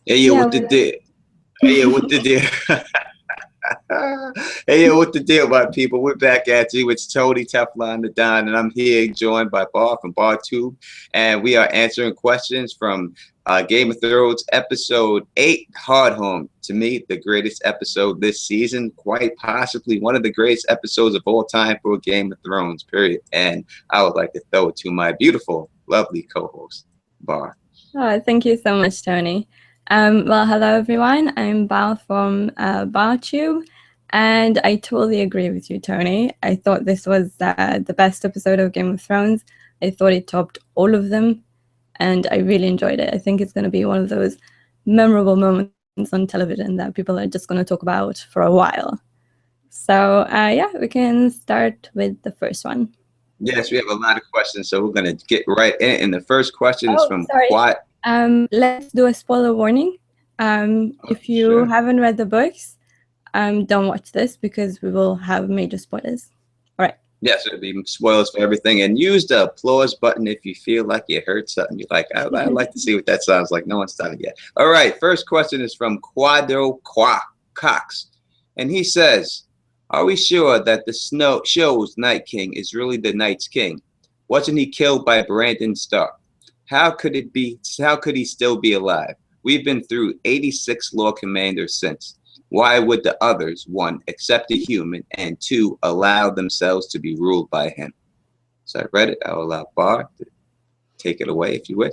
Hey, yeah, Yeah, what the deal? Hey, yeah, what the deal? Hey, yeah, what the deal, my people? We're back at you. It's Tony Teflon the Don, and I'm here joined by Bar from Bartube, and we are answering questions from Game of Thrones episode 8, Hardhome. To me, the greatest episode this season, quite possibly one of the greatest episodes of all time for Game of Thrones, period. And I would like to throw it to my beautiful, lovely co-host, Bar. oh, thank you so much, Tony. Well, hello everyone. I'm Bal from Bartube, and I totally agree with you, Tony. I thought this was the best episode of Game of Thrones. I thought it topped all of them, and I really enjoyed it. I think it's going to be one of those memorable moments on television that people are just going to talk about for a while. So, yeah, we can start with the first one. Yes, we have a lot of questions, so we're going to get right in. And the first question is Oh, from sorry. Quad. Let's do a spoiler warning. Oh, If you sure. haven't read the books, don't watch this because we will have major spoilers. All right. Yes, it'll be spoilers for everything. And use the applause button if you feel like you heard something. You're like, I'd like to see what that sounds like. No one's done it yet. All right, first question is from Quadro Cox. And he says, are we sure that the show's Night King is really the Night's King? Wasn't he killed by Brandon Stark? How could it be? How could he still be alive? We've been through 86 Lord Commanders since. Why would the others, one, accept a human, and two, allow themselves to be ruled by him? So I read it. I'll allow Bar to take it away if you wish.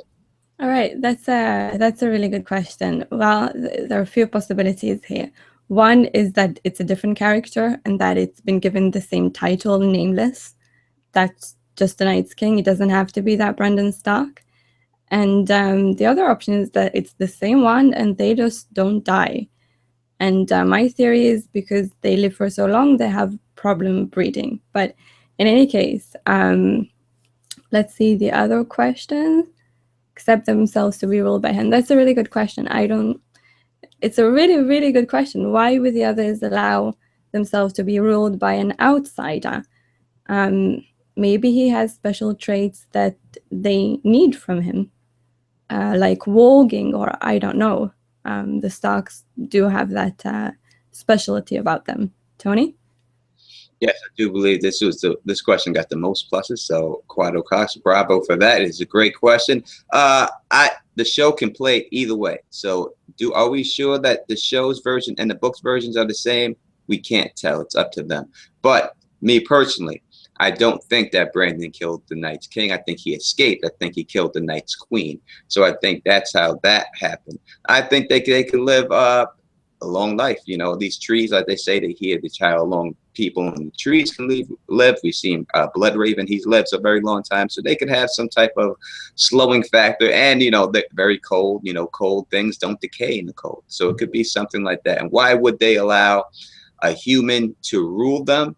All right. That's a really good question. Well, there are a few possibilities here. One is that it's a different character and that it's been given the same title, nameless. That's just the Night's King. It doesn't have to be that Brandon Stark. And the other option is that it's the same one and they just don't die. And my theory is because they live for so long, they have problem breeding. But in any case, let's see the other question. Accept themselves to be ruled by him. That's a really good question. I don't. It's a really, really good question. Why would the others allow themselves to be ruled by an outsider? Maybe he has special traits that they need from him, like walking, or I don't know. The Starks do have that specialty about them. Tony? Yes, I do believe this question got the most pluses. So Quado Cox, bravo for that. It's a great question. The show can play either way. So are we sure that the show's version and the book's versions are the same? We can't tell. It's up to them. But me personally, I don't think that Brandon killed the Night's King. I think he escaped. I think he killed the Night's Queen. So I think that's how that happened. I think they could live a long life. You know, these trees, like they say, they hear the child along people and the trees can live. We've seen Blood Raven, he's lived a very long time. So they could have some type of slowing factor. And, you know, they're very cold. You know, cold things don't decay in the cold. So it could be something like that. And why would they allow a human to rule them?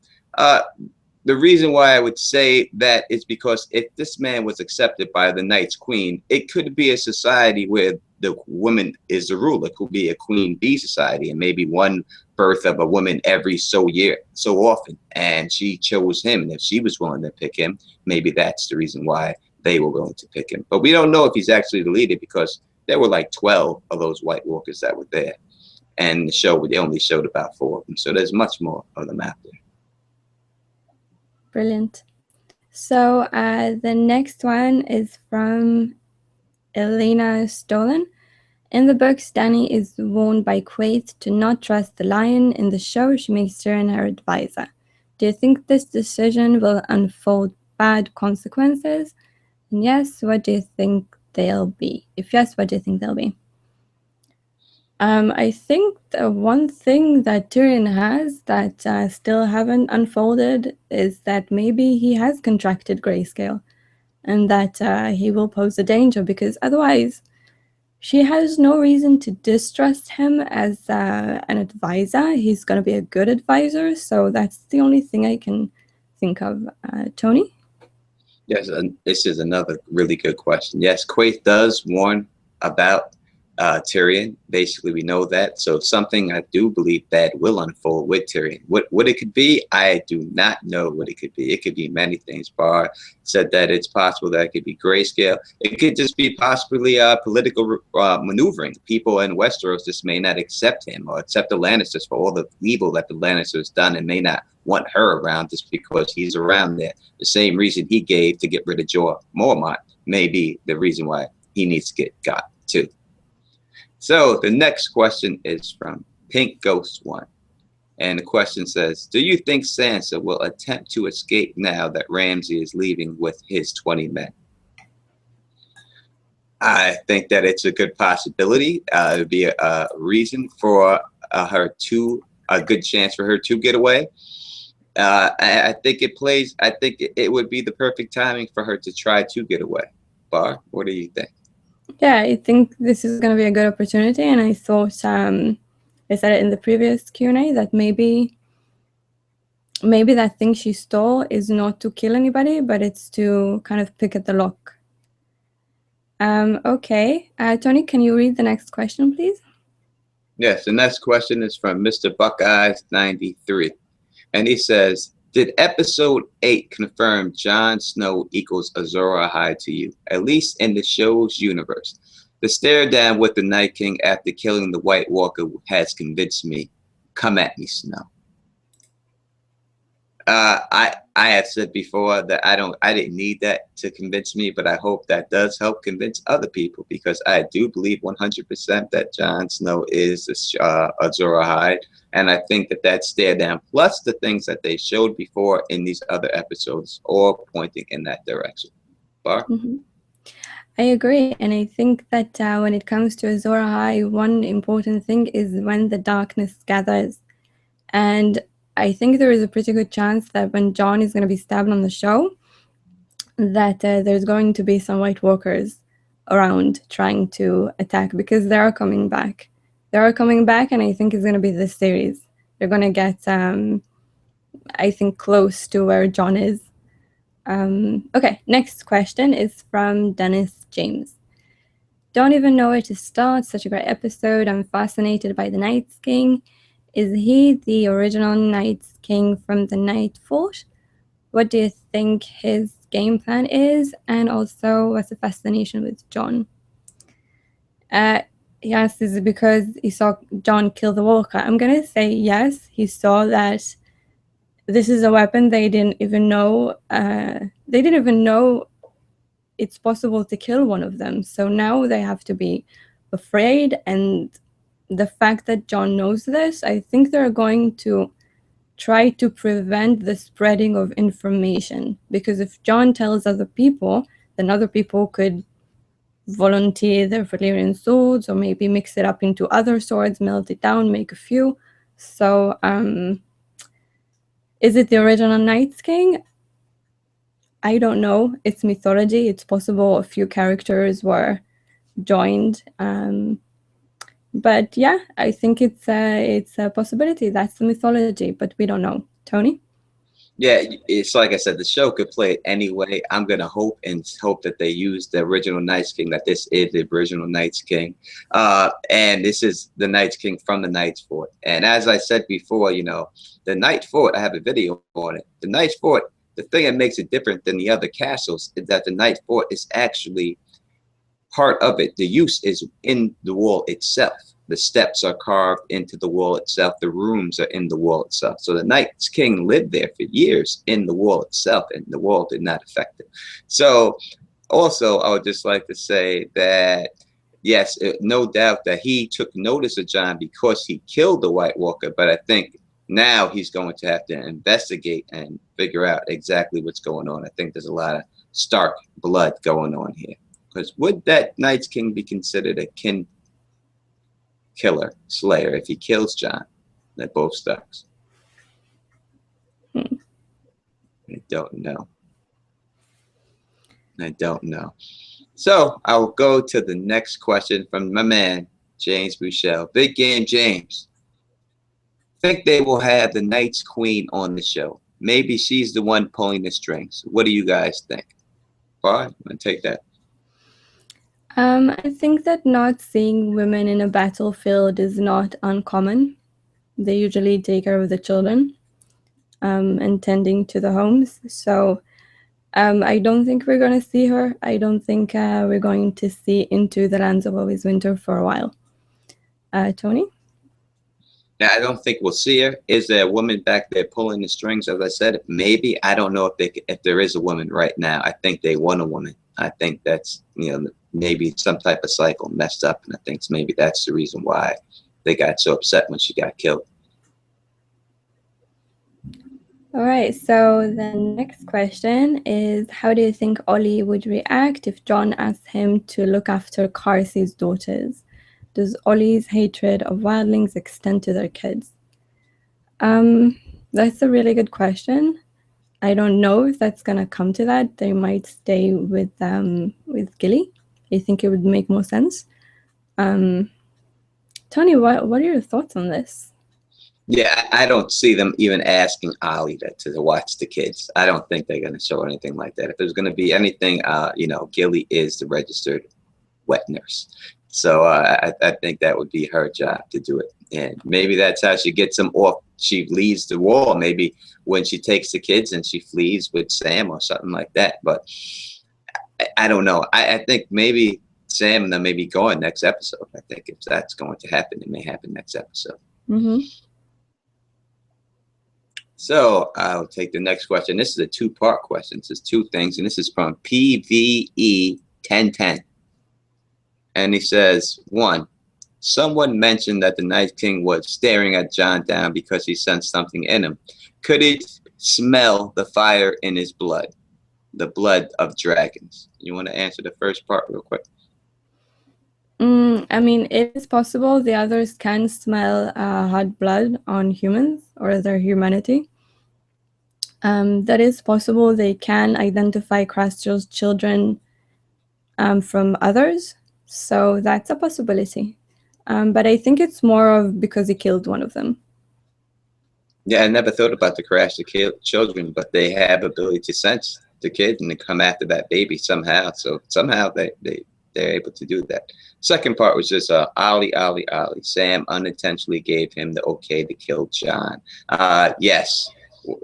The reason why I would say that is because if this man was accepted by the Night's Queen, it could be a society where the woman is the ruler. It could be a queen bee society, and maybe one birth of a woman every so often. And she chose him, and if she was willing to pick him, maybe that's the reason why they were willing to pick him. But we don't know if he's actually the leader because there were like 12 of those White Walkers that were there, and the show they only showed about 4 of them. So there's much more of them out there. Brilliant. So the next one is from Elena Stolen. In the books, Dany is warned by Quaithe to not trust the lion. In the show, she makes Tyrion her advisor. Do you think this decision will unfold bad consequences? And yes, what do you think they'll be? If yes, what do you think they'll be? I think the one thing that Tyrion has that still haven't unfolded is that maybe he has contracted grayscale and that he will pose a danger because otherwise she has no reason to distrust him as an advisor. He's going to be a good advisor, so that's the only thing I can think of. Tony? Yes, and this is another really good question. Yes, Quaithe does warn about Tyrion. Basically, we know that. So something I do believe bad will unfold with Tyrion. What it could be, I do not know what it could be. It could be many things. Barr said that it's possible that it could be grayscale. It could just be possibly political maneuvering. People in Westeros just may not accept him or accept the Lannisters for all the evil that the Lannisters done, and may not want her around just because he's around there. The same reason he gave to get rid of Jorah Mormont may be the reason why he needs to get got too. So the next question is from Pink Ghost 1. And the question says, do you think Sansa will attempt to escape now that Ramsay is leaving with his 20 men? I think that it's a good possibility. It would be a reason for a good chance for her to get away. I think it would be the perfect timing for her to try to get away. Bar, what do you think? Yeah, I think this is going to be a good opportunity, and I thought I said it in the previous Q&A that maybe that thing she stole is not to kill anybody, but it's to kind of pick at the lock. Okay, Tony, can you read the next question, please? Yes, the next question is from Mr. Buckeyes 93, and he says, did episode 8 confirm Jon Snow equals Azor Ahai to you, at least in the show's universe? The stare down with the Night King after killing the White Walker has convinced me. Come at me, Snow. I have said before that I didn't need that to convince me, but I hope that does help convince other people, because I do believe 100% that Jon Snow is Azor Ahai. And I think that stare down, plus the things that they showed before in these other episodes, all pointing in that direction. Bar? Mm-hmm. I agree. And I think that when it comes to Azor Ahai, one important thing is when the darkness gathers. And I think there is a pretty good chance that when Jon is going to be stabbed on the show, that there's going to be some White Walkers around trying to attack, because they are coming back. They are coming back, and I think it's going to be this series. They're going to get, I think, close to where Jon is. Okay, next question is from Dennis James. Don't even know where to start. Such a great episode. I'm fascinated by the Night's King. Is he the original Night's King from the Night Fort? What do you think his game plan is? And also, what's the fascination with Jon? Yes, is it because he saw Jon kill the Walker? I'm going to say yes. He saw that this is a weapon they didn't even know. They didn't even know it's possible to kill one of them. So now they have to be afraid. And the fact that Jon knows this, I think they're going to try to prevent the spreading of information. Because if Jon tells other people, then other people could volunteer their Valyrian swords, or maybe mix it up into other swords, melt it down, make a few. So, is it the original Night's King? I don't know. It's mythology. It's possible a few characters were joined. But yeah, I think it's a possibility. That's the mythology, but we don't know. Tony? Yeah, it's like I said, the show could play it anyway. I'm gonna hope that they use the original Night's King, that this is the original Night's King, and this is the Night's King from the Night's Fort. And as I said before, the Night Fort, I have a video on it. The Night's Fort, the thing that makes it different than the other castles is that the Night Fort is actually part of it. The use is in the wall itself. The steps are carved into the wall itself. The rooms are in the wall itself. So the Night's King lived there for years in the wall itself, and the wall did not affect him. So also, I would just like to say that, yes, no doubt that he took notice of Jon because he killed the White Walker. But I think now he's going to have to investigate and figure out exactly what's going on. I think there's a lot of Stark blood going on here. Because would that Night's King be considered a killer, slayer, if he kills Jon? They're both Starks. I don't know. I don't know. So I'll go to the next question from my man, James Bouchel. Big Game James. Think they will have the Night's Queen on the show. Maybe she's the one pulling the strings. What do you guys think? Bar, I'm going to take that. I think that not seeing women in a battlefield is not uncommon. They usually take care of the children and tending to the homes. So I don't think we're going to see her. I don't think we're going to see Into the Lands of Always Winter for a while. Tony? Now, I don't think we'll see her. Is there a woman back there pulling the strings? As I said, maybe. I don't know if there is a woman right now. I think they want a woman. I think that's, maybe some type of cycle messed up, and I think maybe that's the reason why they got so upset when she got killed. All right, so the next question is, how do you think Ollie would react if Jon asked him to look after Cersei's daughters? Does Ollie's hatred of wildlings extend to their kids? That's a really good question. I don't know if that's gonna come to that. They might stay with Gilly. I think it would make more sense. Tony, what are your thoughts on this? Yeah, I don't see them even asking Ollie to watch the kids. I don't think they're going to show anything like that. If there's going to be anything, Gilly is the registered wet nurse. So I think that would be her job to do it. And maybe that's how she gets them off. She leaves the wall. Maybe when she takes the kids and she flees with Sam or something like that. But I don't know. I think maybe Sam and them may be going next episode. I think if that's going to happen, it may happen next episode. Mm-hmm. So I'll take the next question. This is a two-part question. This is two things, and this is from PVE1010. And he says, 1, someone mentioned that the Night King was staring at Jon down because he sensed something in him. Could he smell the fire in his blood, the blood of dragons? You want to answer the first part real quick? I mean, it is possible the others can smell hot blood on humans or their humanity. That is possible. They can identify Craster's children from others. So that's a possibility. But I think it's more of because he killed one of them. Yeah, I never thought about the Craster children, but they have ability to sense the kid and to come after that baby somehow. So somehow they're able to do that. Second part was just Ollie. Sam unintentionally gave him the okay to kill Jon. Yes,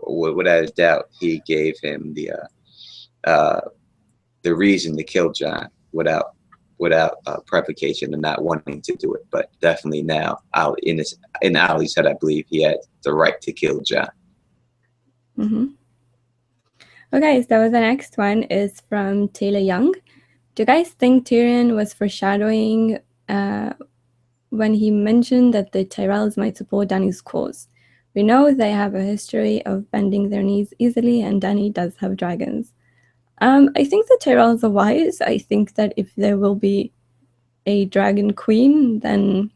without a doubt, he gave him the reason to kill Jon without provocation and not wanting to do it. But definitely now, in Ollie's head, I believe he had the right to kill Jon. Mm-hmm. Okay, so the next one is from Taylor Young. Do you guys think Tyrion was foreshadowing when he mentioned that the Tyrells might support Dany's cause? We know they have a history of bending their knees easily, and Dany does have dragons. I think the Tyrells are wise. I think that if there will be a dragon queen, then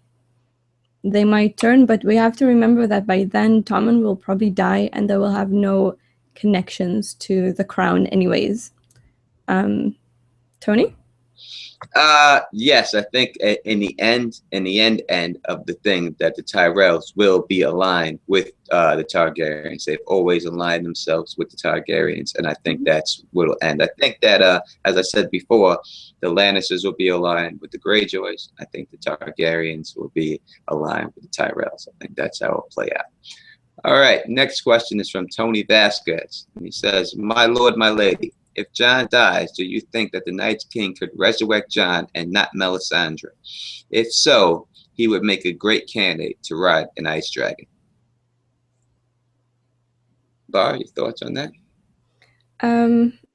they might turn, but we have to remember that by then Tommen will probably die and they will have no connections to the crown anyways. Tony? Yes, I think in the end of the thing that the Tyrells will be aligned with the Targaryens. They've always aligned themselves with the Targaryens, and I think that's what'll end. I think that, as I said before, the Lannisters will be aligned with the Greyjoys. I think the Targaryens will be aligned with the Tyrells. I think that's how it'll play out. All right, next question is from Tony Vasquez. And he says, my lord, my lady, if Jon dies, do you think that the Night King could resurrect Jon and not Melisandre? If so, he would make a great candidate to ride an ice dragon. Bar, your thoughts on that?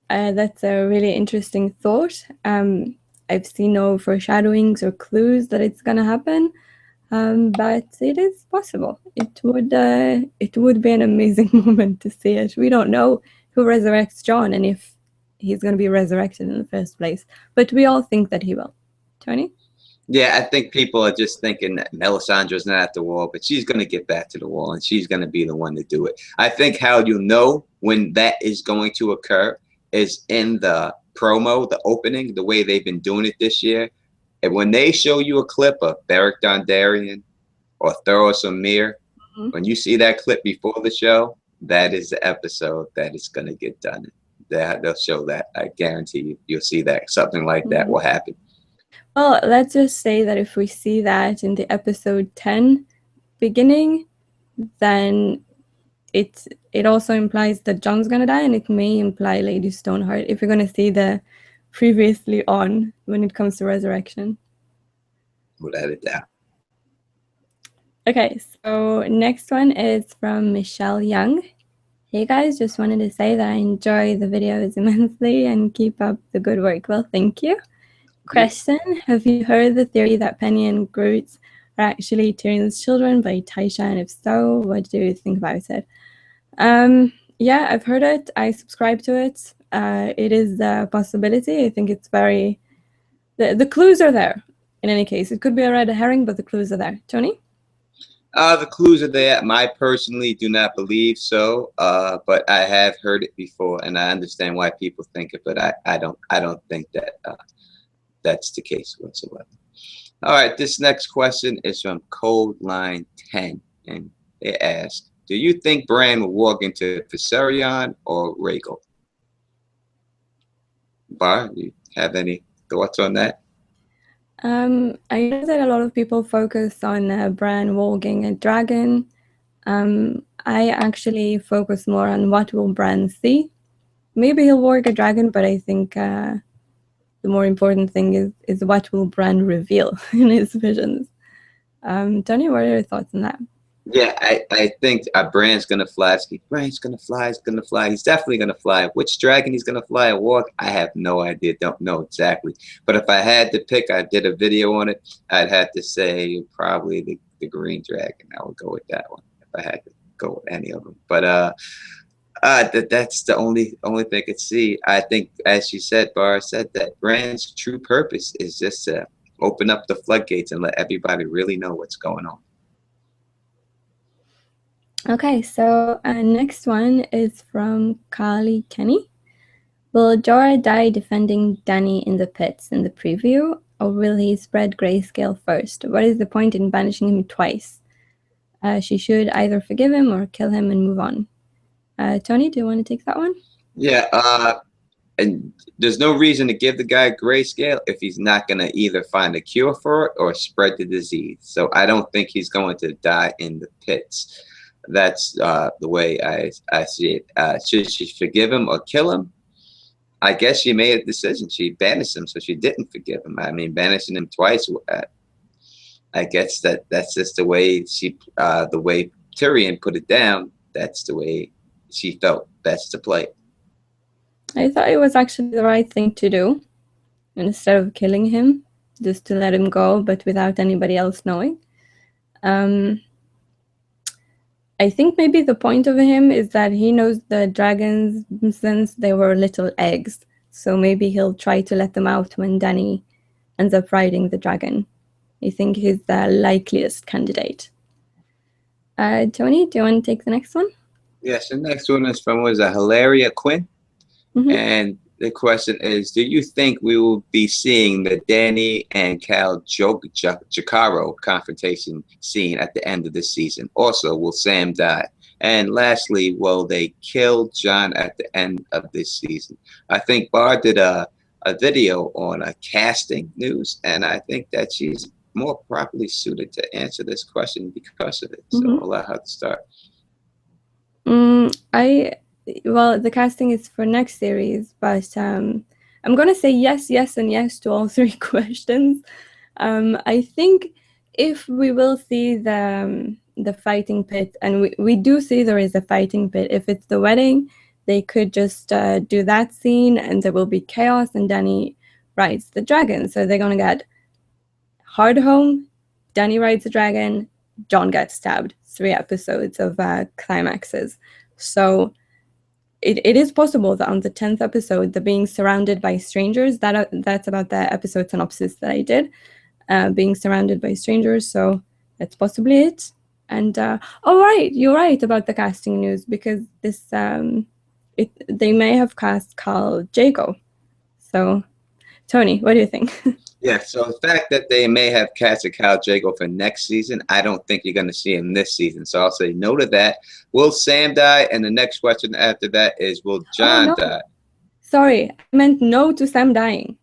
That's a really interesting thought. I've seen no foreshadowings or clues that it's gonna happen, but it is possible. It would be an amazing moment to see it. We don't know who resurrects Jon and if he's going to be resurrected in the first place, but we all think that he will. Tony? Yeah, I think people are just thinking that Melisandre's not at the wall, but she's going to get back to the wall and she's going to be the one to do it. I think how you know when that is going to occur is in the promo, the opening, the way they've been doing it this year. And when they show you a clip of Beric Dondarrion or Thoros Amir, when you see that clip before the show, that is the episode that is going to get done. They'll show that. I guarantee you'll see that. Something like that will happen. Well, let's just say that if we see that in the episode 10 beginning, then it also implies that John's gonna die, and it may imply Lady Stoneheart if we're gonna see the previously on when it comes to resurrection. Without a doubt. Okay, so next one is from Michelle Young. Hey guys, just wanted to say that I enjoy the videos immensely and keep up the good work. Well, thank you. Question, have you heard the theory that Penny and Groot are actually Tyrion's children by Taisha, and if so, what do you think about it? Yeah, I've heard it. I subscribe to it. It is a possibility. I think it's very... The clues are there, in any case. It could be a red herring, but the clues are there. Tony? The clues are there. I personally do not believe so, but I have heard it before, and I understand why people think it, but I don't think that that's the case whatsoever. All right, this next question is from Code Line 10, and it asks, do you think Bran will walk into Viserion or Rhaegal? Bar, do you have any thoughts on that? I know that a lot of people focus on Bran walking a dragon. I actually focus more on what will Bran see. Maybe he'll walk a dragon, but I think the more important thing is what will Bran reveal in his visions. Tony, what are your thoughts on that? Yeah, I think Bran's gonna fly. Bran's gonna fly. He's gonna fly. He's definitely gonna fly. Which dragon he's gonna fly or walk, I have no idea. Don't know exactly. But if I had to pick, I did a video on it. I'd have to say probably the green dragon. I would go with that one if I had to go with any of them. But that's the only thing I could see. I think, as you said, Bar said, that Bran's true purpose is just to open up the floodgates and let everybody really know what's going on. Okay, so next one is from Carly Kenny. Will Jorah die defending Dany in the pits in the preview, or will he spread grayscale first? What is the point in banishing him twice? She should either forgive him or kill him and move on. Tony, do you want to take that one? Yeah, and there's no reason to give the guy grayscale if he's not going to either find a cure for it or spread the disease. So I don't think he's going to die in the pits. That's the way I see it. Should she forgive him or kill him? I guess she made a decision. She banished him, so she didn't forgive him. I mean, banishing him twice, I guess that's just the way the way Tyrion put it down. That's the way she felt best to play. I thought it was actually the right thing to do. Instead of killing him, just to let him go, but without anybody else knowing. I think maybe the point of him is that he knows the dragons since they were little eggs. So maybe he'll try to let them out when Dany ends up riding the dragon. I think he's the likeliest candidate. Tony, do you want to take the next one? Yes, the next one is from Hilaria Quinn. Mm-hmm. And the question is, do you think we will be seeing the Dany and Cal Jacaro confrontation scene at the end of the season? Also, will Sam die? And lastly, will they kill Jon at the end of this season? I think Bar did a video on casting news, and I think that she's more properly suited to answer this question because of it. So I'll let her start. Well, the casting is for next series, but I'm going to say yes, yes, and yes to all three questions. I think if we will see the fighting pit, and we do see there is a fighting pit, if it's the wedding, they could just do that scene, and there will be chaos, and Dany rides the dragon. So they're going to get Hardhome, Dany rides the dragon, Jon gets stabbed. 3 episodes of climaxes. So it is possible that on the 10th episode, the being surrounded by strangers, that's about the episode synopsis that I did, being surrounded by strangers. So that's possibly it. And right, you're right about the casting news, because this they may have cast Carl Jago. So Tony, what do you think? Yeah, so the fact that they may have casted Cal Jago for next season, I don't think you're going to see him this season. So I'll say no to that. Will Sam die? And the next question after that is, will Jon die? Sorry, I meant no to Sam dying.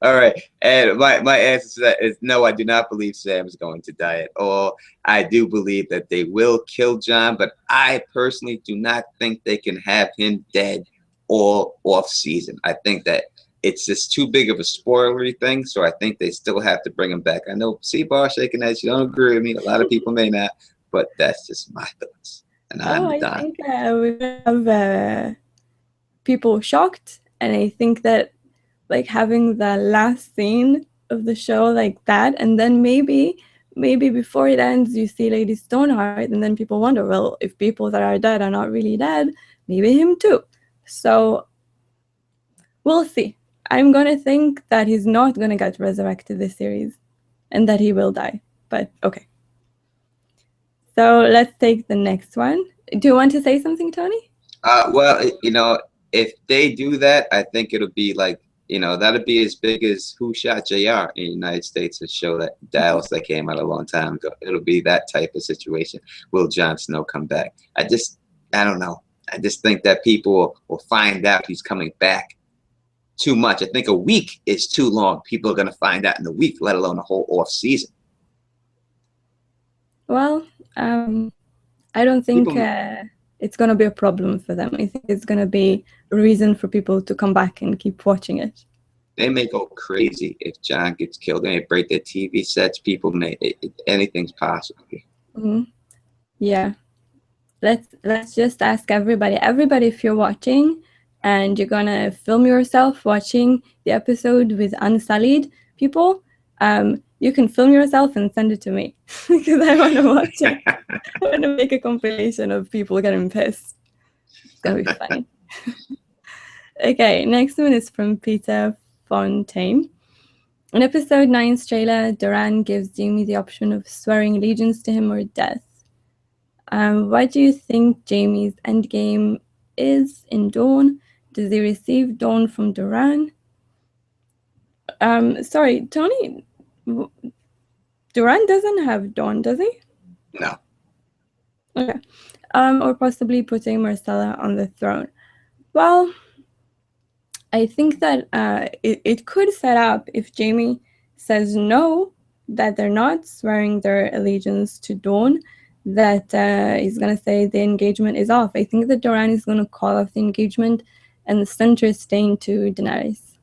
All right. And my answer to that is no, I do not believe Sam is going to die at all. I do believe that they will kill John, but I personally do not think they can have him dead all off season. I think that it's just too big of a spoilery thing, so I think they still have to bring him back. I know C-Bar shaking that. You don't agree with me. A lot of people may not, but that's just my thoughts. And Oh, I'm I done. think we have people shocked, and I think that like having the last scene of the show like that, and then maybe before it ends you see Lady Stoneheart, and then people wonder, well, if people that are dead are not really dead, maybe him too. So we'll see. I'm gonna think that he's not gonna get resurrected this series and that he will die, but okay. So let's take the next one. Do you want to say something, Tony? Well, if they do that, I think it'll be like, that'll be as big as Who Shot JR in the United States, a show that Dallas that came out a long time ago. It'll be that type of situation. Will Jon Snow come back? I don't know. I just think that people will find out he's coming back too much. I think a week is too long. People are going to find out in a week, let alone a whole off season. Well, I don't think it's going to be a problem for them. I think it's going to be a reason for people to come back and keep watching it. They may go crazy if John gets killed. They may break their TV sets. People may, anything's possible. Mm-hmm. Yeah. Let's just ask everybody, if you're watching and you're going to film yourself watching the episode with unsullied people, you can film yourself and send it to me because I want to watch it. I want to make a compilation of people getting pissed. It's going to be funny. Okay, next one is from Peter Fontaine. In episode 9's trailer, Doran gives Jaime the option of swearing allegiance to him or death. What do you think Jaime's endgame is in Dawn? Does he receive Dawn from Doran? Sorry, Tony, Doran doesn't have Dawn, does he? No. Okay. Or possibly putting Myrcella on the throne. Well, I think that it could set up if Jaime says no, that they're not swearing their allegiance to Dawn, that he's going to say the engagement is off. I think that Doran is going to call off the engagement and the center is staying to Daenerys.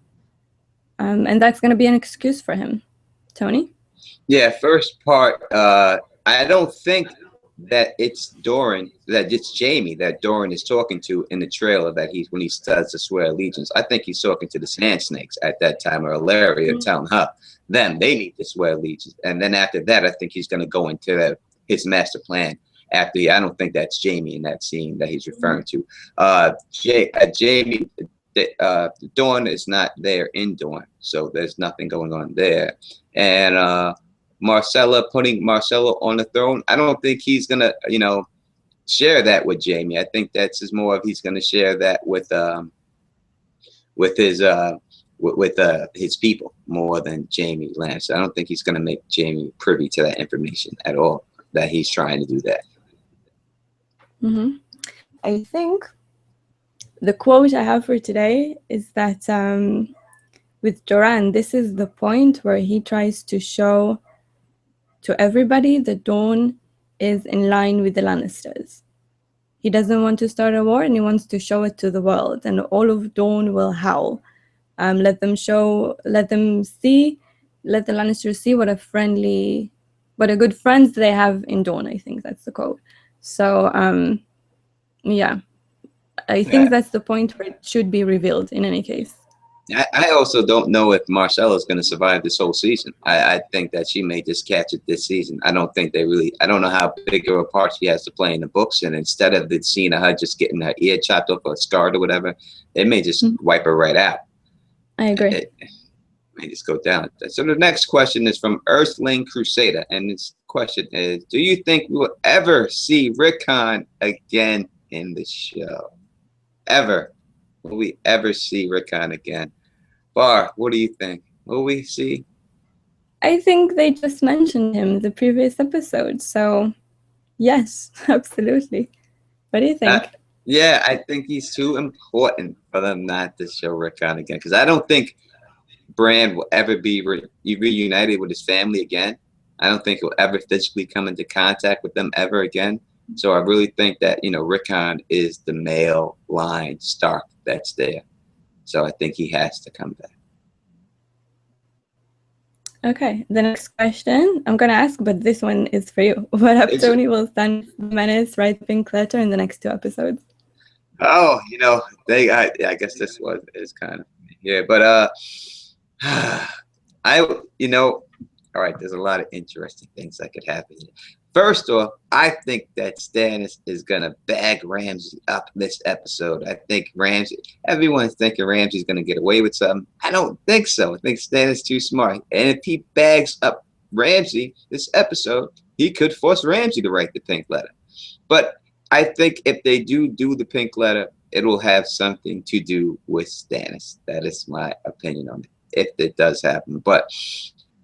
And that's going to be an excuse for him. Tony? Yeah, first part, I don't think that it's Doran, that it's Jaime that Doran is talking to in the trailer that when he starts to swear allegiance. I think he's talking to the Sand Snakes at that time, or Arya, telling her, they need to swear allegiance. And then after that, I think he's going to go into his master plan. I don't think that's Jaime in that scene that he's referring to. Jaime, Dawn is not there in Dawn, so there's nothing going on there. And putting Myrcella on the throne, I don't think he's gonna, share that with Jaime. I think that's just more of he's gonna share that with his people more than Jaime Lannister. I don't think he's gonna make Jaime privy to that information at all, that he's trying to do that. Mm-hmm. I think the quote I have for today is that with Doran, this is the point where he tries to show to everybody that Dawn is in line with the Lannisters. He doesn't want to start a war, and he wants to show it to the world, and all of Dawn will howl. Let the Lannisters see what a good friends they have in Dawn. I think that's the quote. So yeah, I think that's the point where it should be revealed in any case. I also don't know if Myrcella is going to survive this whole season. I think that she may just catch it this season. I don't know how big of a part she has to play in the books. And instead of the scene of her just getting her ear chopped off or scarred or whatever, they may just wipe her right out. I agree. It may just go down. So the next question is from Earthling Crusader. And this question is, do you think we will ever see Rickon again in the show? Ever? Will we ever see Rickon again? Bar, what do you think? Will we see? I think they just mentioned him in the previous episode, so yes, absolutely. What do you think? Yeah, I think he's too important for them not to show Rickon again, because I don't think Bran will ever be reunited with his family again. I don't think he'll ever physically come into contact with them ever again. So I really think that, you know, Rickon is the male line Stark that's there. So I think he has to come back. Okay, the next question I'm going to ask, but this one is for you. What up, Tony? Will Stannis Menace write Pink Letter in the next 2 episodes? Oh, you know, I guess this one is kind of here, but you know, all right, there's a lot of interesting things that could happen here. First off, I think that Stannis is gonna bag Ramsay up this episode. I think everyone's thinking Ramsay's gonna get away with something. I don't think so. I think Stannis is too smart. And if he bags up Ramsay this episode, he could force Ramsay to write the Pink Letter. But I think if they do the Pink Letter, it will have something to do with Stannis. That is my opinion on it, if it does happen. But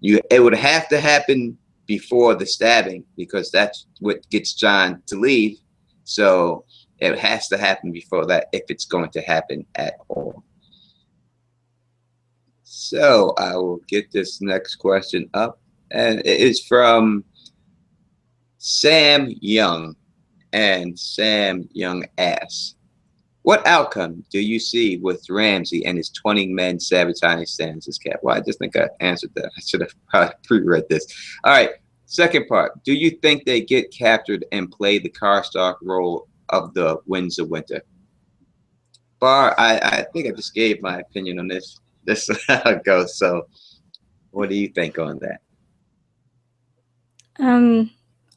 it would have to happen before the stabbing, because that's what gets Jon to leave. So it has to happen before that, if it's going to happen at all. So I will get this next question up, and it is from Sam Young. And Sam Young asks, what outcome do you see with Ramsay and his 20 men sabotaging Stannis' camp? Well, I just think I answered that. I should have probably pre-read this. All right, second part. Do you think they get captured and play the Karstark role of the Winds of Winter? Bar, I think I just gave my opinion on this. This is how it goes. So what do you think on that?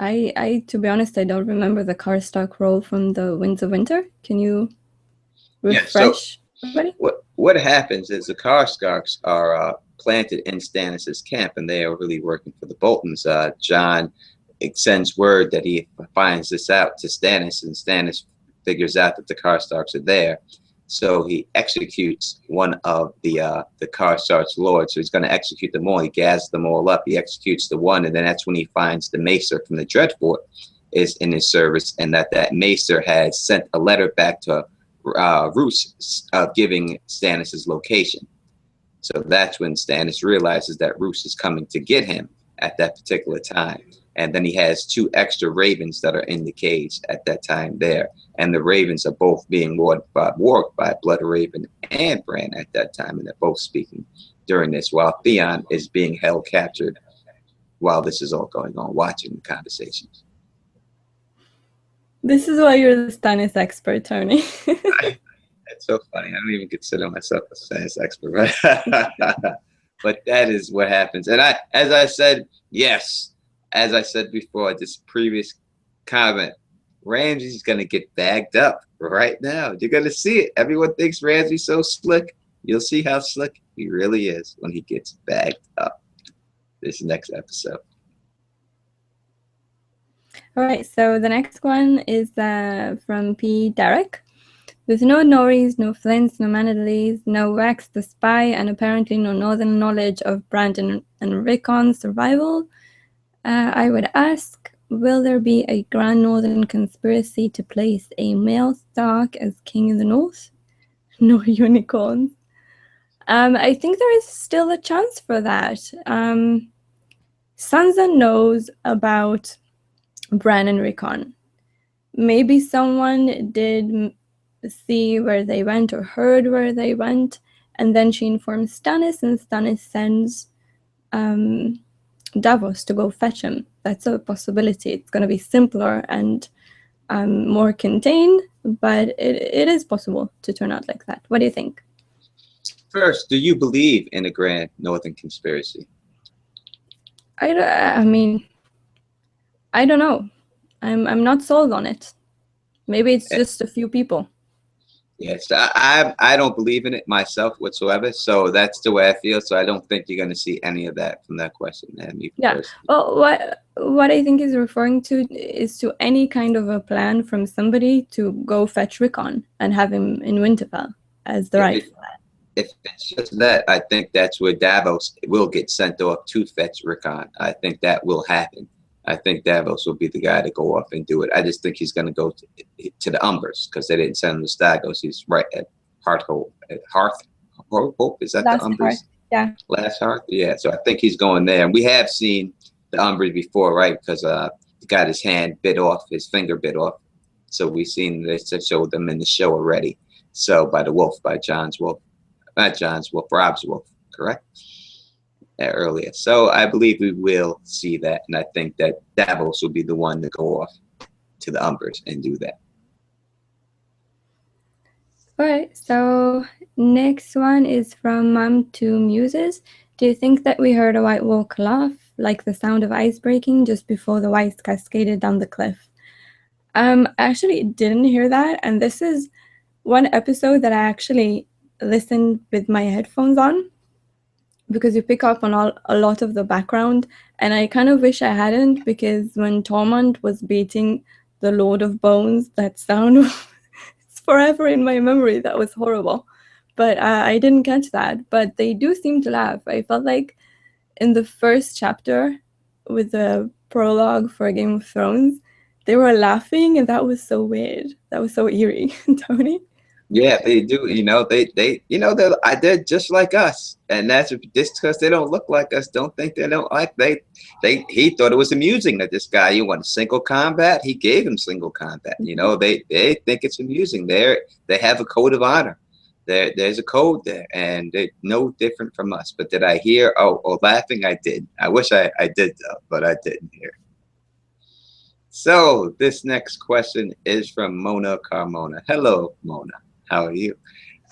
I to be honest, I don't remember the Karstark role from the Winds of Winter. Can you refresh everybody? What happens is the Karstarks are planted in Stannis' camp, and they are really working for the Boltons. Jon sends word that he finds this out to Stannis, and Stannis figures out that the Karstarks are there. So he executes one of the Karstark's lords. So he's going to execute them all. He gathers them all up. He executes the one, and then that's when he finds the Maester from the Dreadfort is in his service, and that Maester has sent a letter back to Roose giving Stannis' location. So that's when Stannis realizes that Roose is coming to get him at that particular time. And then he has 2 extra ravens that are in the cage at that time there. And the ravens are both being walked by Blood Raven and Bran at that time. And they're both speaking during this, while Theon is being held captured while this is all going on, watching the conversations. This is why you're the Stannis expert, Tony. It's so funny. I don't even consider myself a Stannis expert, right? But that is what happens. And as I said before, this previous comment, Ramsay's going to get bagged up right now. You're going to see it. Everyone thinks Ramsay's so slick. You'll see how slick he really is when he gets bagged up this next episode. All right, so the next one is from P. Derek. With no Norries, no Flints, no Manderleys, no Rex the spy, and apparently no northern knowledge of Brandon and Rickon's survival, I would ask, will there be a grand northern conspiracy to place a male Stark as king in the north? No unicorns. I think there is still a chance for that. Sansa knows about Bran and Rickon. Maybe someone did see where they went or heard where they went, and then she informs Stannis, and Stannis sends Davos to go fetch him. That's a possibility. It's going to be simpler and more contained, but it is possible to turn out like that. What do you think? First, do you believe in a grand northern conspiracy? I mean, I don't know. I'm not sold on it. Maybe it's just a few people. Yes, I don't believe in it myself whatsoever. So that's the way I feel. So I don't think you're going to see any of that from that question. Yeah. Well, what I think is referring to is to any kind of a plan from somebody to go fetch Rickon and have him in Winterfell as the right. If it's just that, I think that's where Davos will get sent off to fetch Rickon. I think that will happen. I think Davos will be the guy to go off and do it. I just think he's going to go to the Umbers because they didn't send him to Stagos. He's right at Hardhome. Is that the Umbers? Yeah. Last Hearth. Yeah, so I think he's going there. And we have seen the Umbridge before, right? Because he got his hand bit off, his finger bit off. So we've seen this that showed them in the show already. So by the wolf, by John's wolf, not John's wolf, Rob's wolf, correct? Earlier. So I believe we will see that, and I think that Davos will be the one to go off to the Umbers and do that. All right, so next one is from Mom to Muses. Do you think that we heard a White Walk laugh, like the sound of ice breaking just before the whites cascaded down the cliff? I actually didn't hear that, and this is one episode that I actually listened with my headphones on, because you pick up on a lot of the background, and I kind of wish I hadn't, because when Tormund was beating the Lord of Bones, that sound it's forever in my memory. That was horrible, but I didn't catch that. But they do seem to laugh. I felt like in the first chapter with the prologue for Game of Thrones, they were laughing, and that was so weird. That was so eerie. Tony? Yeah, they do. They're just like us, and that's just because they don't look like us. Don't think they don't like he thought it was amusing that this guy, you want single combat. He gave him single combat. They think it's amusing. They have a code of honor. There's a code there, and they're no different from us. But did I hear laughing? I did. I wish I did though, but I didn't hear. So this next question is from Mona Carmona. Hello, Mona. How are you?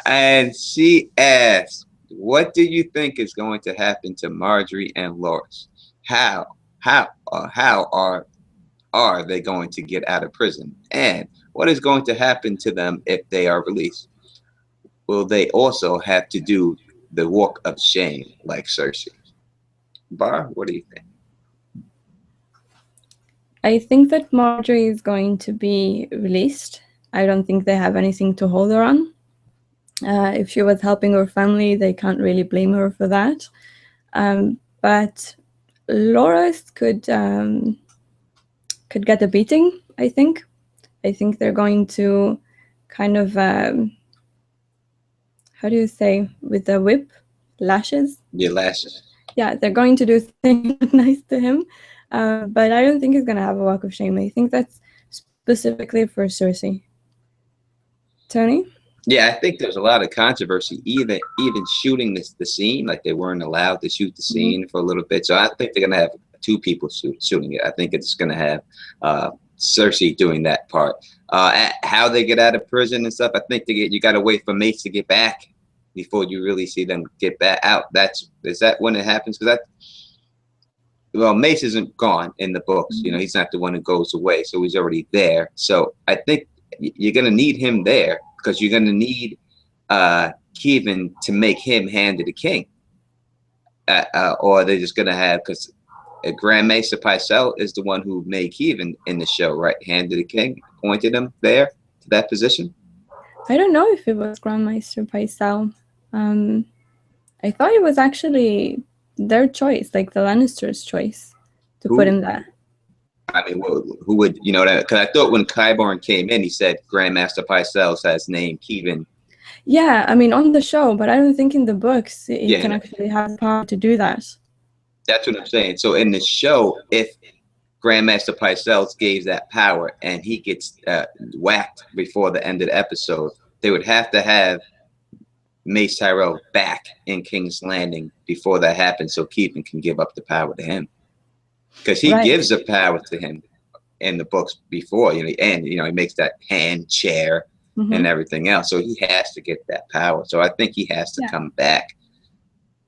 And she asked, what do you think is going to happen to Marjorie and Loras? How are they going to get out of prison? And what is going to happen to them if they are released? Will they also have to do the walk of shame like Cersei? Bar, what do you think? I think that Marjorie is going to be released. I don't think they have anything to hold her on. If she was helping her family, they can't really blame her for that. But Loras could get a beating, I think. I think they're going to kind of, how do you say, with the whip? Lashes? Yeah, lashes. Yeah, they're going to do something nice to him. But I don't think he's going to have a walk of shame. I think that's specifically for Cersei. Tony? Yeah, I think there's a lot of controversy, even shooting the scene. Like they weren't allowed to shoot the scene for a little bit. So I think they're gonna have two people shooting it. I think it's gonna have Cersei doing that part. How they get out of prison and stuff, I think you got to wait for Mace to get back before you really see them get back out. Is that when it happens? Because Mace isn't gone in the books. He's not the one who goes away, so he's already there. So I think you're gonna need him there, because you're going to need Keevan to make him hand to the king. Or they're just going to have, because Grand Maester Pycelle is the one who made Keevan in the show, right? Hand to the king, appointed him there to that position. I don't know if it was Grand Maester Pycelle. I thought it was actually their choice, like the Lannisters' choice, to put him there. I mean, who would, that? Because I thought when Qyburn came in, he said Grandmaster Pycelle has named Keevan. Yeah, I mean, on the show, but I don't think in the books he can actually have the power to do that. That's what I'm saying. So in the show, if Grandmaster Pycelle gave that power and he gets whacked before the end of the episode, they would have to have Mace Tyrell back in King's Landing before that happens, so Keevan can give up the power to him. Because he gives the power to him in the books before, and he makes that hand chair and everything else. So he has to get that power. So I think he has to come back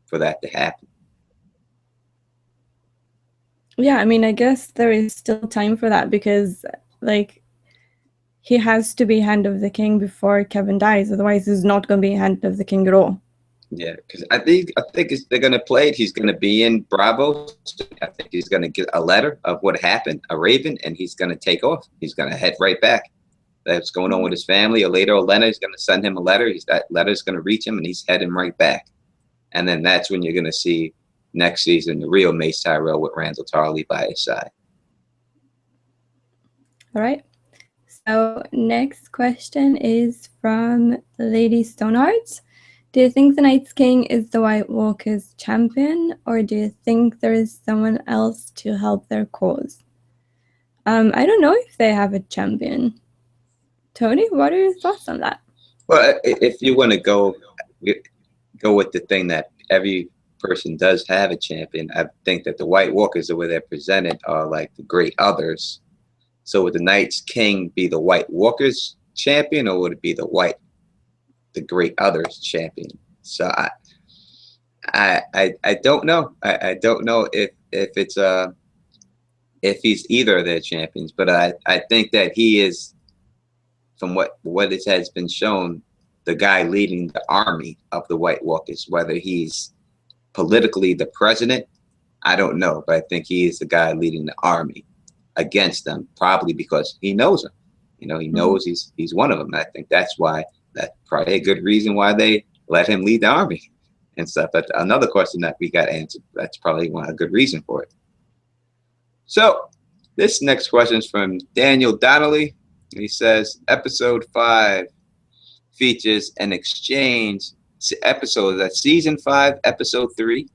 for that to happen. Yeah, I mean, I guess there is still time for that, because he has to be Hand of the King before Kevin dies. Otherwise, he's not going to be Hand of the King at all. Yeah, because I think they're going to play it. He's going to be in Bravo. I think he's going to get a letter of what happened, a raven, and he's going to take off. He's going to head right back. That's going on with his family. Or later, Olenna is going to send him a letter. That letter's going to reach him, and he's heading right back. And then that's when you're going to see next season the real Mace Tyrell with Randall Tarley by his side. All right. So next question is from Lady Stoneheart. Do you think the Night's King is the White Walkers' champion, or do you think there is someone else to help their cause? I don't know if they have a champion. Tony, what are your thoughts on that? Well, if you want to go with the thing that every person does have a champion, I think that the White Walkers, the way they're presented, are like the great others. So would the Night's King be the White Walkers champion, or would it be the great others champion? So I don't know. I don't know if it's if he's either of their champions, but I think that he is, from what it has been shown, the guy leading the army of the White Walkers. Whether he's politically the president, I don't know, but I think he is the guy leading the army against them, probably because he knows them. You know, he knows he's one of them. And I think that's probably a good reason why they let him lead the army and stuff. But another question that we got answered, that's probably a good reason for it. So this next question is from Daniel Donnelly. He says, episode 5 features an exchange episode. That's season 5, episode 3.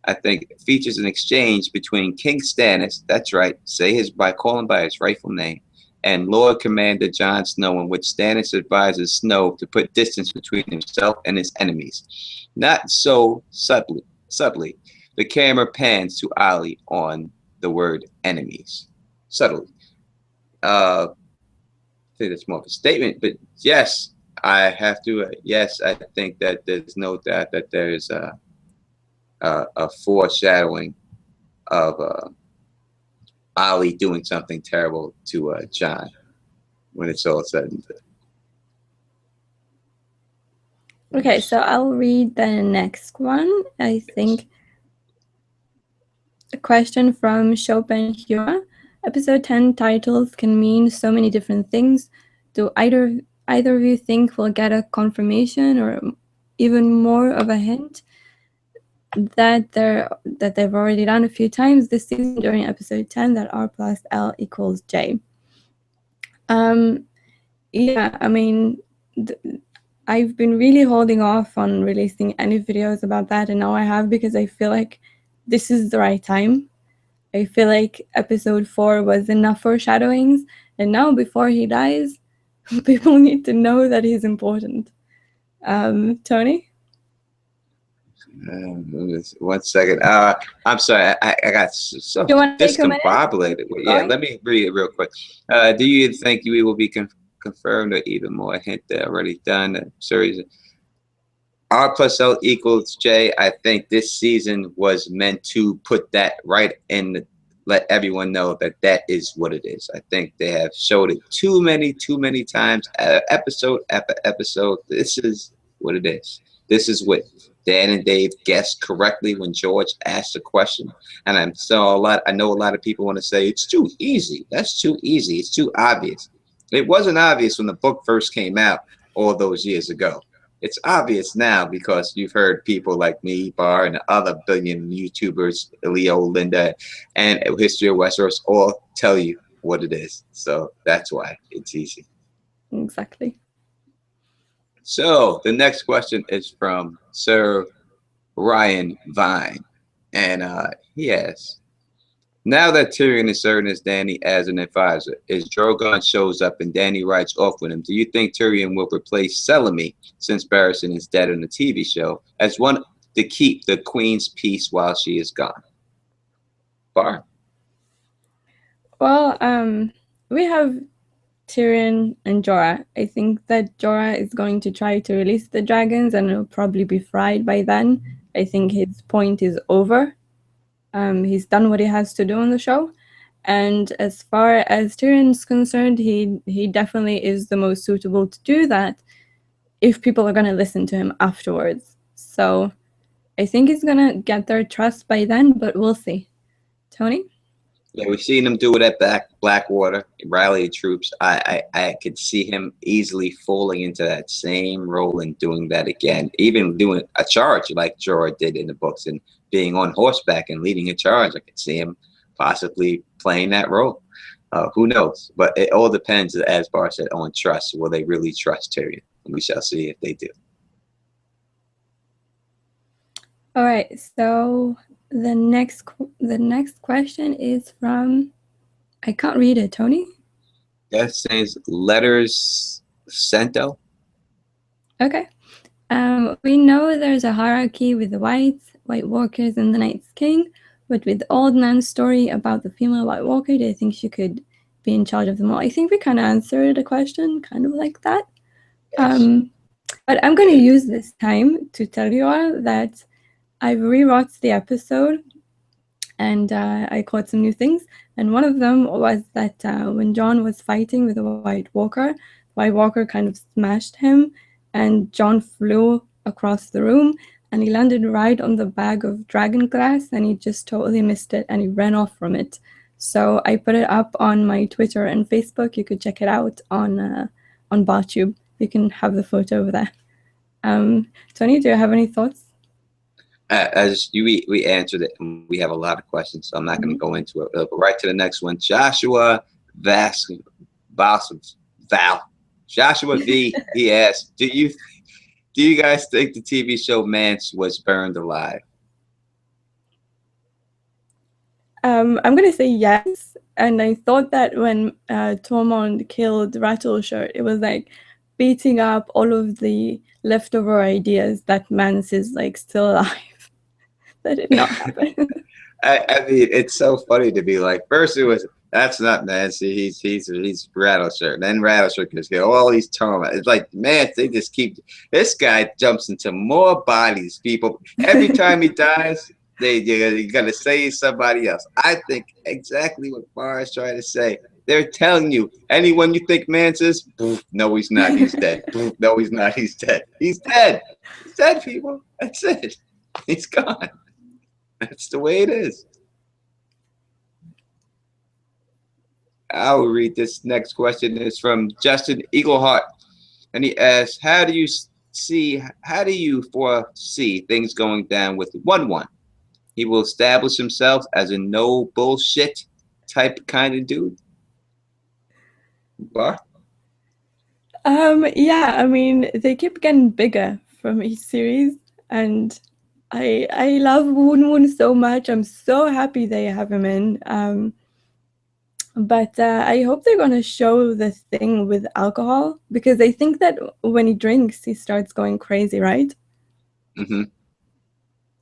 I think it features an exchange between King Stannis, that's right, by calling by his rightful name, and Lord Commander Jon Snow, in which Stannis advises Snow to put distance between himself and his enemies. Not so subtly. The camera pans to Ollie on the word enemies. Subtly. I think it's more of a statement, but yes, I have to. Yes, I think that there's no doubt that there's a foreshadowing of Ollie doing something terrible to Jon when it's all said and done. Okay, so I'll read the next one. I think a question from Chopin Hua. Episode 10 titles can mean so many different things. Do either of you think we'll get a confirmation or even more of a hint that they've already done a few times this season during episode 10, that R plus L equals J? Yeah, I mean, I've been really holding off on releasing any videos about that, and now I have, because I feel like this is the right time. I feel like episode 4 was enough foreshadowings, and now before he dies, people need to know that he's important. Tony? 1 second. I'm sorry. I got so discombobulated. Yeah, let me read it real quick. Do you think we will be confirmed, or even more hint that already done? Series R plus L equals J. I think this season was meant to put that right in, let everyone know that that is what it is. I think they have showed it too many times, episode after episode. This is what it is. This is what Dan and Dave guessed correctly when George asked a question. And I know a lot of people want to say it's too easy. That's too easy. It's too obvious. It wasn't obvious when the book first came out all those years ago. It's obvious now because you've heard people like me, Bar, and other billion YouTubers, Leo, Linda, and History of Westeros all tell you what it is. So that's why it's easy. Exactly. So the next question is from Sir Ryan Vine. And he asks, now that Tyrion is serving as Dany as an advisor, as Drogon shows up and Dany rides off with him, do you think Tyrion will replace Selmy, since Barristan is dead on the TV show, as one to keep the Queen's peace while she is gone? Bar? Well, we have Tyrion and Jorah. I think that Jorah is going to try to release the dragons, and it'll probably be fried by then. I think his point is over. He's done what he has to do on the show. And as far as Tyrion's concerned, he definitely is the most suitable to do that if people are going to listen to him afterwards. So I think he's going to get their trust by then, but we'll see. Tony? Yeah, we've seen him do it at Blackwater, rally troops. I could see him easily falling into that same role and doing that again, even doing a charge like Jorah did in the books and being on horseback and leading a charge. I could see him possibly playing that role. Who knows? But it all depends, as Bar said, on trust. Will they really trust Tyrion? And we shall see if they do. All right, so the next question is from, I can't read it, Tony. That says letters Cento. Okay. We know there's a hierarchy with the White Walkers and the Night's King, but with the old man's story about the female White Walker, do you think she could be in charge of them all? I think we kind of answered the question kind of like that. Yes. But I'm going to use this time to tell you all that I've rewatched the episode and I caught some new things. And one of them was that when Jon was fighting with the White Walker kind of smashed him, and Jon flew across the room, and he landed right on the bag of dragon glass, and he just totally missed it, and he ran off from it. So I put it up on my Twitter and Facebook. You could check it out on Bartube. You can have the photo over there. Tony, do you have any thoughts? As we answered it, and we have a lot of questions, so I'm not going to go into it. But right to the next one, Joshua Val. Joshua V. He asked, "Do you guys think the TV show Mance was burned alive?" I'm going to say yes. And I thought that when Tormund killed Rattleshirt, it was like beating up all of the leftover ideas that Mance is like still alive. That did not happen. I mean, it's so funny to be like, first it was, that's not Nancy, he's Rattleshirt. Then Rattleshirt just get all these Tormund. It's like, man, they just keep, this guy jumps into more bodies, people. Every time he dies, you gotta save somebody else. I think exactly what Bar is trying to say. They're telling you, anyone you think Mance is, no, he's not, he's dead. No, he's not, he's dead. He's dead. He's dead, people. That's it. He's gone. That's the way it is. I'll read this next question. It's from Justin Eagleheart, and he asks, how do you foresee things going down with 1-1? He will establish himself as a no bullshit type kind of dude. Bar? Yeah, I mean, they keep getting bigger from each series, and I love Woon so much. I'm so happy they have him in. But I hope they're going to show the thing with alcohol, because I think that when he drinks, he starts going crazy, right? Mm-hmm.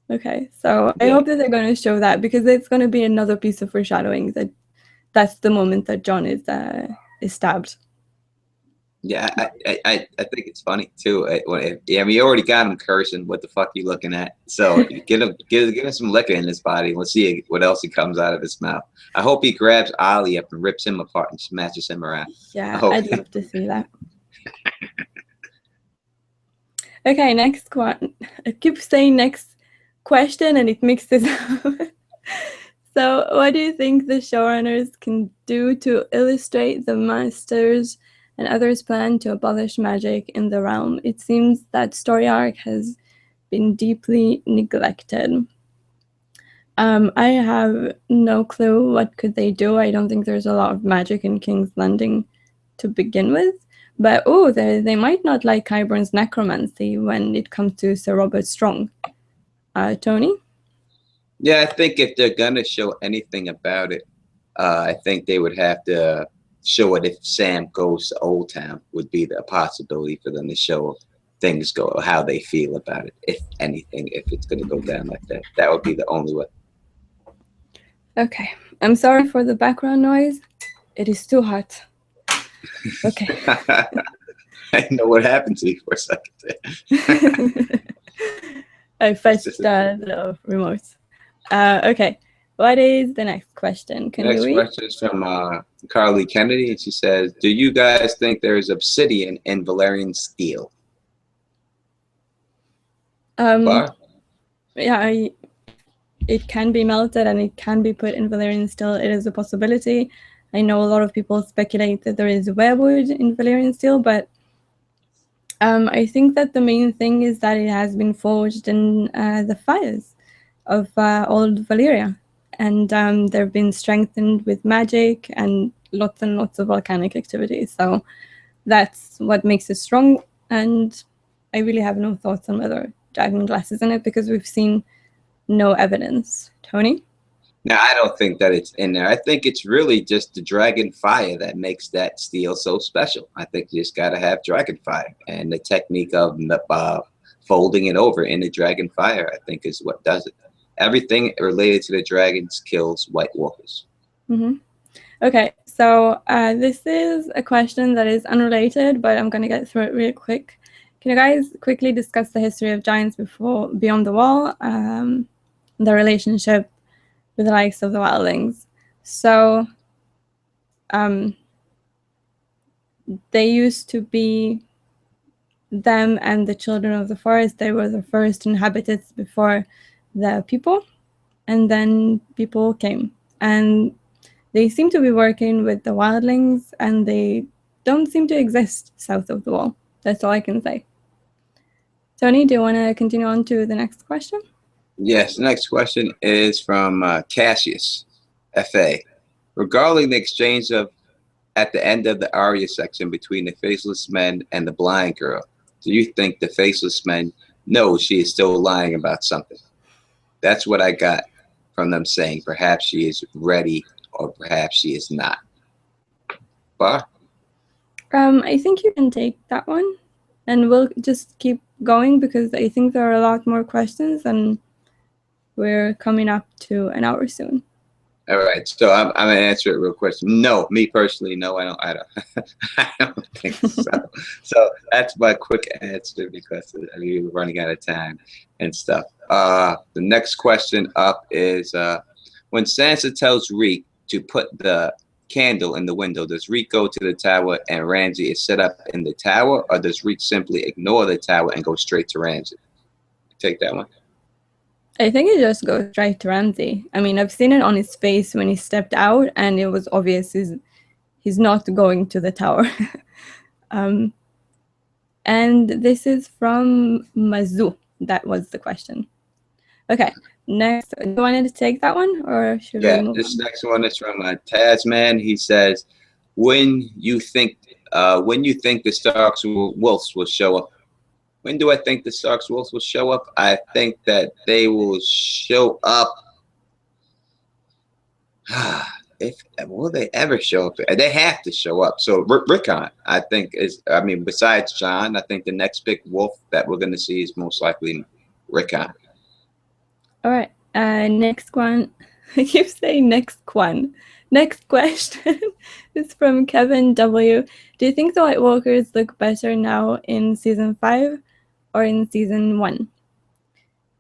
Okay, so I hope that they're going to show that, because it's going to be another piece of foreshadowing that that's the moment that Jon is stabbed. Yeah, I think it's funny too. Yeah, we already got him cursing. What the fuck you looking at? So get him some liquor in his body. We'll see what else he comes out of his mouth. I hope he grabs Arya up and rips him apart and smashes him around. Yeah, I'd love to see that. Okay, next one. I keep saying next question and it mixes up. So, what do you think the showrunners can do to illustrate the Masters and others' plan to abolish magic in the realm? It seems that story arc has been deeply neglected. I have no clue what could they do. I don't think there's a lot of magic in King's Landing to begin with. But they might not like Qyburn's necromancy when it comes to Sir Robert Strong. Tony? Yeah, I think if they're gonna show anything about it, I think they would have to show it if Sam goes to Old Town, would be the possibility for them to show things go, how they feel about it, if anything, if it's gonna go down like that. That would be the only way. Okay, I'm sorry for the background noise. It is too hot. Okay. I didn't know what happened to you for a second. I fetched the remote. Okay, what is the next question? Next question is from Carly Kennedy, and she says, do you guys think there's obsidian in Valyrian steel? Yeah, it can be melted and it can be put in Valyrian steel. It is a possibility. I know a lot of people speculate that there is weirwood in Valyrian steel, but I think that the main thing is that it has been forged in the fires of old Valyria, and they've been strengthened with magic and lots of volcanic activity. So that's what makes it strong, and I really have no thoughts on whether dragon glass is in it, because we've seen no evidence. Tony? Now, I don't think that it's in there. I think it's really just the dragon fire that makes that steel so special. I think you just got to have dragon fire, and the technique of folding it over in the dragon fire, I think, is what does it. Everything related to the dragons kills White Walkers. Mm-hmm. Okay, so this is a question that is unrelated, but I'm going to get through it real quick. Can you guys quickly discuss the history of giants before Beyond the Wall, the relationship with the likes of the wildlings? So they used to be them and the children of the forest. They were the first inhabitants before the people, and then people came. And they seem to be working with the wildlings, and they don't seem to exist south of the wall. That's all I can say. Tony, do you want to continue on to the next question? Yes, the next question is from Cassius, FA. Regarding the exchange of at the end of the Arya section between the faceless men and the blind girl, do you think the faceless men know she is still lying about something? That's what I got from them saying perhaps she is ready or perhaps she is not. Bar? I think you can take that one, and we'll just keep going because I think there are a lot more questions, and we're coming up to an hour soon. All right, so I'm gonna answer it real quick. No, me personally, no, I don't I don't think so. So that's my quick answer because I mean, we're running out of time and stuff. The next question up is when Sansa tells Reek to put the candle in the window, does Reek go to the tower and Ramsay is set up in the tower, or does Reek simply ignore the tower and go straight to Ramsay? Take that one. I think it just goes straight to Ramsay. I mean, I've seen it on his face when he stepped out, and it was obvious he's not going to the tower. And this is from Mazu. That was the question. Okay, next. Do you want to take that one, or should we move this on? next one is from Tasman. He says, when you think the Starks Wolves will show up. When do I think the Starks Wolves will show up? I think that they will show up. If will they ever show up? They have to show up. So Rickon, I think besides John, I think the next big wolf that we're gonna see is most likely Rickon. All right. Next one. I keep saying next one. Next question is from Kevin W. Do you think the White Walkers look better now in season 5 or in season 1?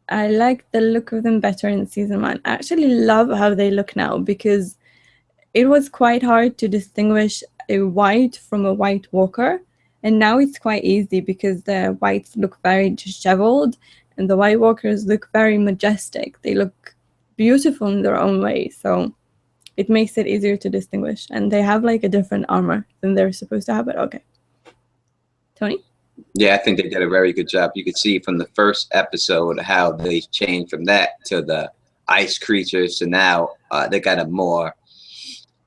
I like the look of them better in season 1. I actually love how they look now because it was quite hard to distinguish a white from a White Walker, and now it's quite easy because the whites look very disheveled and the White Walkers look very majestic. They look beautiful in their own way, so it makes it easier to distinguish. And they have like a different armor than they're supposed to have, but okay. Tony? Yeah, I think they did a very good job. You could see from the first episode how they changed from that to the ice creatures to now they got a more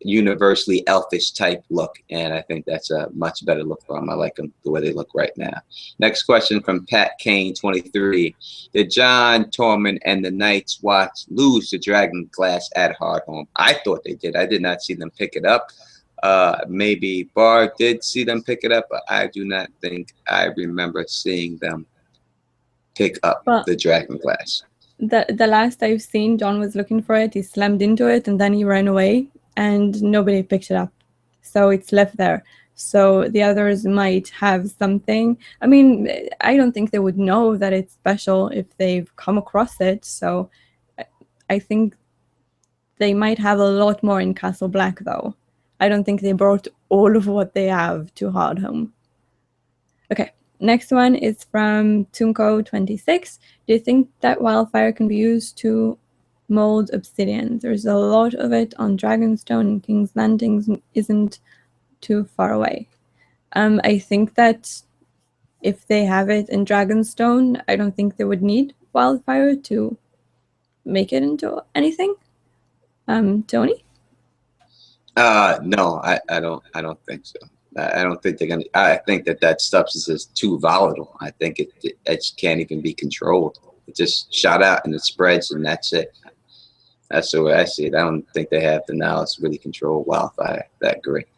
universally elfish type look, and I think that's a much better look for them. I like them the way they look right now. Next question from Pat Kane 23. Did Jon, Tormund, and the Night's Watch lose the dragon glass at Hardhome? I thought they did. I did not see them pick it up. Maybe Bar did see them pick it up, but I do not think I remember seeing them pick up the dragon glass. The last I've seen, Jon was looking for it. He slammed into it and then he ran away and nobody picked it up. So it's left there. So the others might have something. I mean, I don't think they would know that it's special if they've come across it. So I think they might have a lot more in Castle Black, though. I don't think they brought all of what they have to Hardhome. Okay, next one is from Tunko26. Do you think that wildfire can be used to mold obsidian? There's a lot of it on Dragonstone, and King's Landing isn't too far away. I think that if they have it in Dragonstone, I don't think they would need wildfire to make it into anything. Tony? No, I don't think so. I don't think they're gonna. I think that substance is too volatile. I think it can't even be controlled. it just shot out and it spreads, and that's it. That's the way I see it. I don't think they have the knowledge to really control wildfire that great.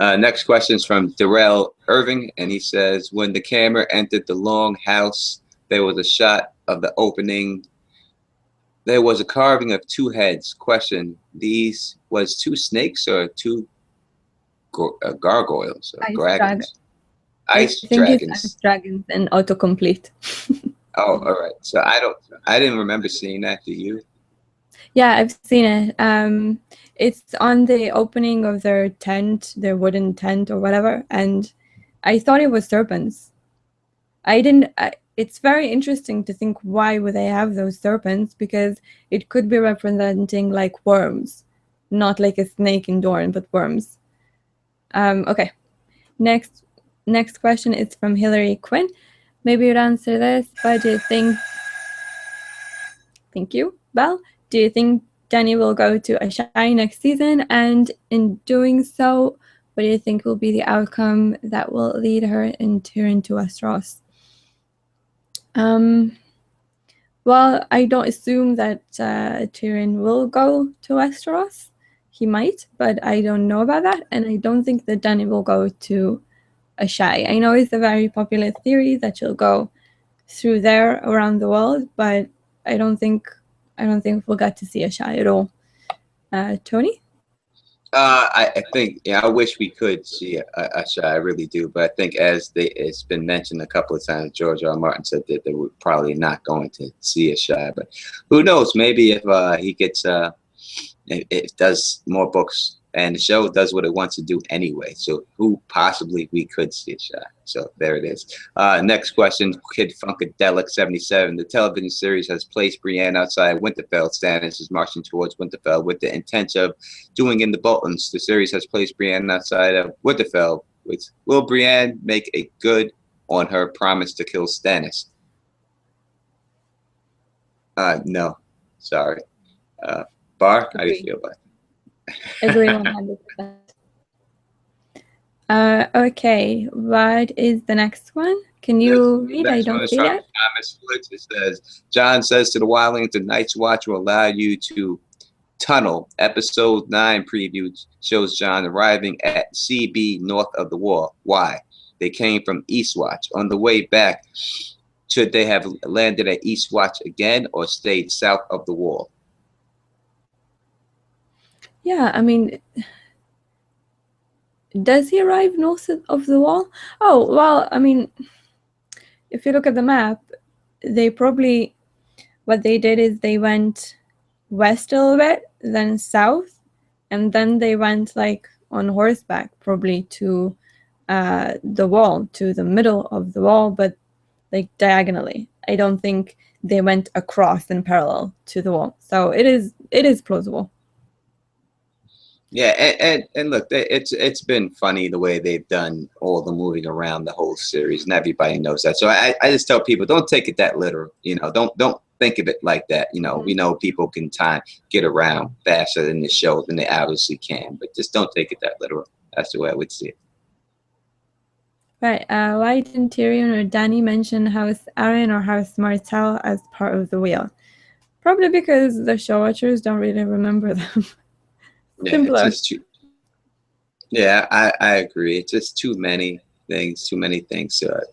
Next question is from Darrell Irving, and he says, when the camera entered the long house, there was a shot of the opening. There was a carving of two heads. Question, these was two snakes or two gargoyles or dragons? Ice dragons. It's ice dragons and autocomplete. Oh, all right. So I didn't remember seeing that. Do you? Yeah, I've seen it. It's on the opening of their tent, their wooden tent or whatever, and I thought it was serpents. It's very interesting to think why would they have those serpents, because it could be representing like worms, not like a snake in Dorne, but worms. Okay, next question is from Hillary Quinn. Maybe you'd answer this, but do you think... Thank you, Belle. Do you think Dany will go to Asshai next season? And in doing so, what do you think will be the outcome that will lead her and Tyrion to Westeros? Well, I don't assume that Tyrion will go to Westeros. He might, but I don't know about that. And I don't think that Dany will go to Asshai. I know it's a very popular theory that she'll go through there around the world, but I don't think we'll get to see Asshai at all. Tony? I think, I wish we could see Asshai. I really do, but I think it's been mentioned a couple of times, George R. R. Martin said that they were probably not going to see Asshai, but who knows? Maybe if he gets it does more books and the show does what it wants to do anyway. So who possibly we could see Asshai? So there it is. Next question, Kid Funkadelic 77. The television series has placed Brienne outside Winterfell. Stannis is marching towards Winterfell with the intent of doing in the Boltons. The series has placed Brienne outside of Winterfell. Will Brienne make a good on her promise to kill Stannis? No, sorry. Bar, how do you feel about it? Agree 100%. Okay, what is the next one? Can you read? I don't see it. It says, John says to the wildlings, the Night's Watch will allow you to tunnel. Episode 9 preview shows John arriving at CB north of the wall. Why? They came from Eastwatch. On the way back, should they have landed at Eastwatch again or stayed south of the wall? Yeah, I mean, does he arrive north of the wall? Oh, well, I mean, if you look at the map, they probably, what they did is they went west a little bit, then south, and then they went like on horseback, probably to the wall, to the middle of the wall, but like diagonally. I don't think they went across in parallel to the wall. So it is plausible. Yeah, and look, it's been funny the way they've done all the moving around the whole series, and everybody knows that. So I just tell people, don't take it that literal. Don't think of it like that. We know people can get around faster than the show than they obviously can, but just don't take it that literal. That's the way I would see it. Right. Why didn't Tyrion or Dany mention House Arya or House Martell as part of the wheel? Probably because the show watchers don't really remember them. Yeah, it's just I agree. It's just too many things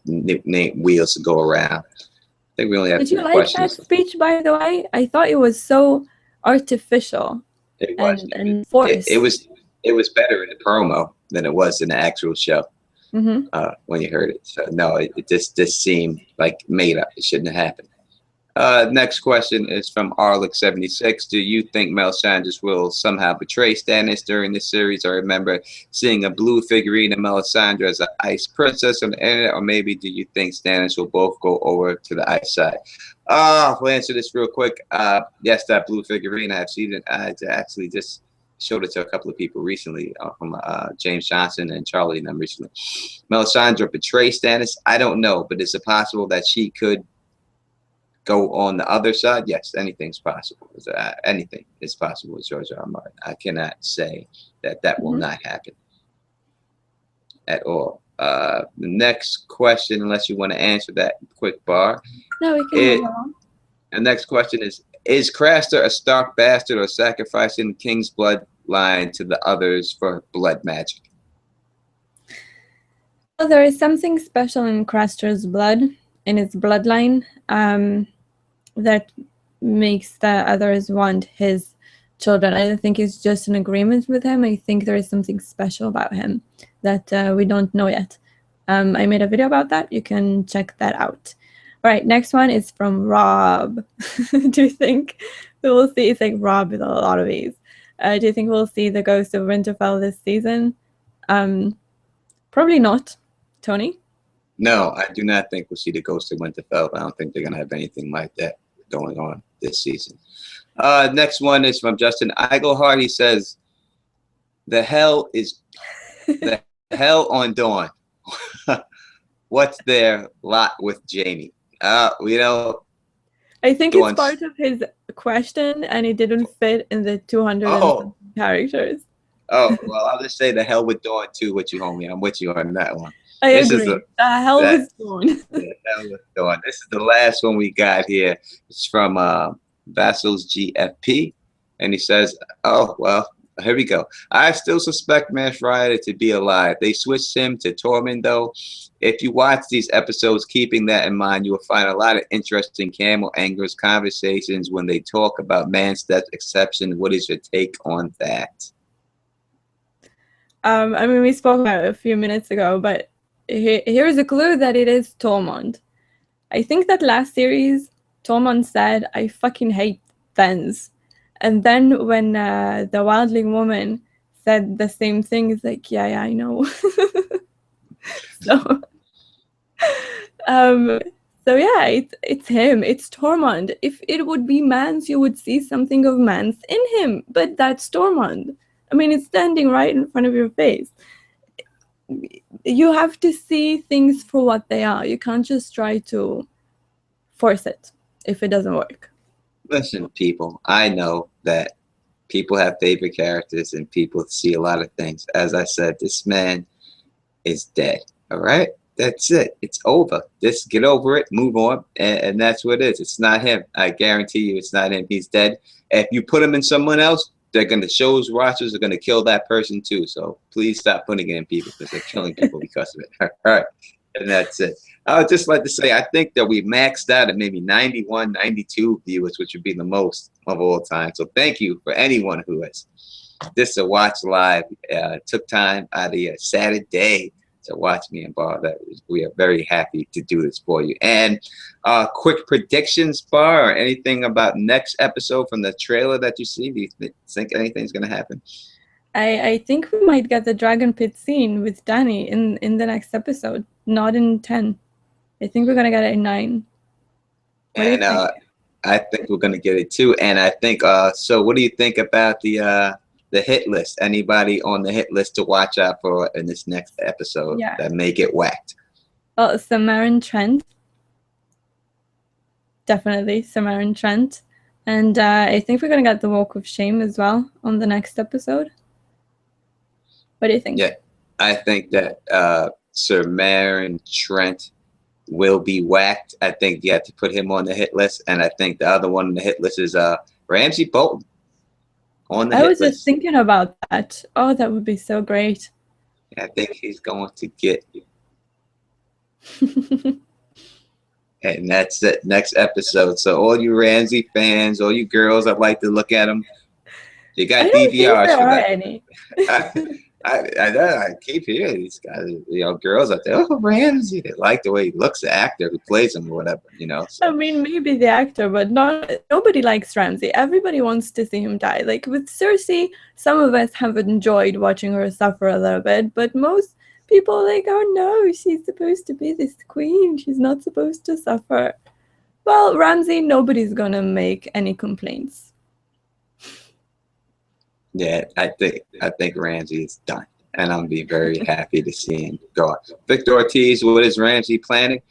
name wheels to go around. I think we only have 2 questions. Did you like that speech, by the way? I thought it was so artificial and forced. It was better in the promo than it was in the actual show. Mm-hmm. When you heard it. So no, it just seemed like made up. It shouldn't have happened. Next question is from Arlick76. Do you think Melisandre will somehow betray Stannis during this series? I remember seeing a blue figurine of Melisandre as an ice princess on the internet, or maybe do you think Stannis will both go over to the ice side? We'll answer this real quick. Yes, that blue figurine, I've seen it. I actually just showed it to a couple of people recently, from James Johnson and Charlie and them recently. Melisandre betray Stannis? I don't know, but is it possible that she could go on the other side? Yes, anything's possible. Anything is possible with George R. R. Martin. I cannot say that will not happen at all. The next question, unless you want to answer that quick, Bar. No, we can move on. And next question is Craster a Stark bastard or sacrificing King's bloodline to the others for blood magic? Well, there is something special in Craster's blood, in its bloodline, that makes the others want his children. I don't think it's just an agreement with him. I think there is something special about him that we don't know yet. I made a video about that. You can check that out. All right, next one is from Rob. Do you think we will see? It's like Rob with a lot of E's. Do you think we'll see the Ghost of Winterfell this season? Probably not. Tony? No, I do not think we'll see the Ghost of Winterfell. I don't think they're going to have anything like that going on this season. Next one is from Justin Eigelhart. He says, the hell on Dawn. What's their lot with Jamie? You know, I think it's part of his question, and it didn't fit in the 200 characters. Oh, well, I'll just say the hell with Dawn too with you, homie. I'm with you on that one. I agree. The hell with Dawn. The hell with Dawn. This is the last one we got here. It's from Vassals GFP, and he says, oh, well, here we go. I still suspect Mash Rider to be alive. They switched him to Tormund, though. If you watch these episodes, keeping that in mind, you will find a lot of interesting Camel Angers conversations when they talk about man's death exception. What is your take on that? I mean, we spoke about it a few minutes ago, but here's a clue that it is Tormund. I think that last series, Tormund said, I fucking hate Thens. And then when the wildling woman said the same thing, it's like, yeah, I know. So yeah, it's him. It's Tormund. If it would be Mance, you would see something of Mance in him. But that's Tormund. I mean, it's standing right in front of your face. You have to see things for what they are. You can't just try to force it if it doesn't work. Listen, people, I know that people have favorite characters and people see a lot of things. As I said, this man is dead. All right? That's it. It's over. Just get over it, move on, and that's what it is. It's not him. I guarantee you it's not him. He's dead. If you put him in someone else, they're going to show's watchers are going to kill that person too. So please stop putting it in people because they're killing people because of it. All right. And that's it. I would just like to say, I think that we maxed out at maybe 91, 92 viewers, which would be the most of all time. So thank you for anyone who has this to watch live, took time out of your Saturday to watch me and Bar. That we are very happy to do this for you. And quick predictions, Bar, or anything about next episode from the trailer that you see? Do you think anything's going to happen? I think we might get the Dragon Pit scene with Danny in the next episode, not in 10. I think we're going to get it in 9. And I think we're going to get it too. And I think, so what do you think about the hit list? Anybody on the hit list to watch out for in this next episode that may get whacked? Well, Samarin Trent. Definitely Samarin Trent. And I think we're going to get the Walk of Shame as well on the next episode. What do you think? Yeah, I think that Samarin Trent will be whacked. I think you have to put him on the hit list. And I think the other one on the hit list is Ramsay Bolton. I was just thinking about that. Oh, that would be so great. I think he's going to get you. And that's it. Next episode. So all you Ramsay fans, all you girls, I'd like to look at them. You got DVRs for that. Any. I keep hearing these guys, girls out there. Oh, Ramsay, they like the way he looks, the actor who plays him or whatever, So. I mean, maybe the actor, but nobody likes Ramsay. Everybody wants to see him die. Like with Cersei, some of us have enjoyed watching her suffer a little bit, but most people are like, oh no, she's supposed to be this queen. She's not supposed to suffer. Well, Ramsay, nobody's gonna make any complaints. Yeah, I think Ramsay is done, and I'm be very happy to see him go. Victor Ortiz, what is Ramsay planning?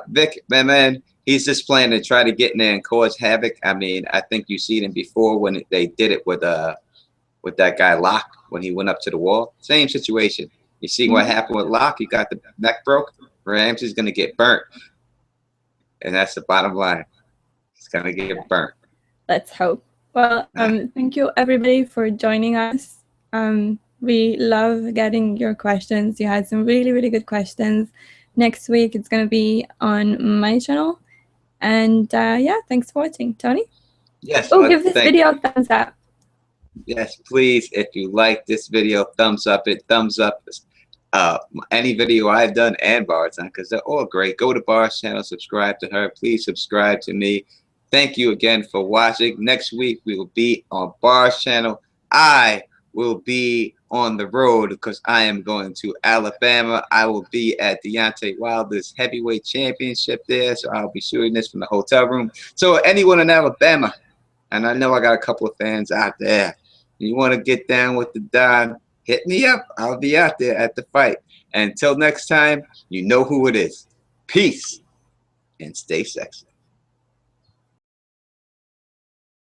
Vic, man, he's just planning to try to get in there and cause havoc. I mean, I think you've seen him before when they did it with that guy Locke when he went up to the wall. Same situation. You see what happened with Locke? He got the neck broke. Ramsay's gonna get burnt, and that's the bottom line. It's gonna get burnt. Let's hope. Well, thank you everybody for joining us. We love getting your questions. You had some really, really good questions. Next week, it's going to be on my channel. And yeah, thanks for watching. Tony? Yes. Oh, give this video a thumbs up. Yes, please. If you like this video, thumbs up it. Thumbs up any video I've done and Bar's on, because they're all great. Go to Bar's channel, subscribe to her. Please subscribe to me. Thank you again for watching. Next week we will be on Bar's channel. I will be on the road because I am going to Alabama. I will be at Deontay Wilder's heavyweight championship there, so I'll be shooting this from the hotel room. So anyone in Alabama, and I know I got a couple of fans out there, you want to get down with the Don, hit me up. I'll be out there at the fight. Until next time, you know who it is. Peace and stay sexy.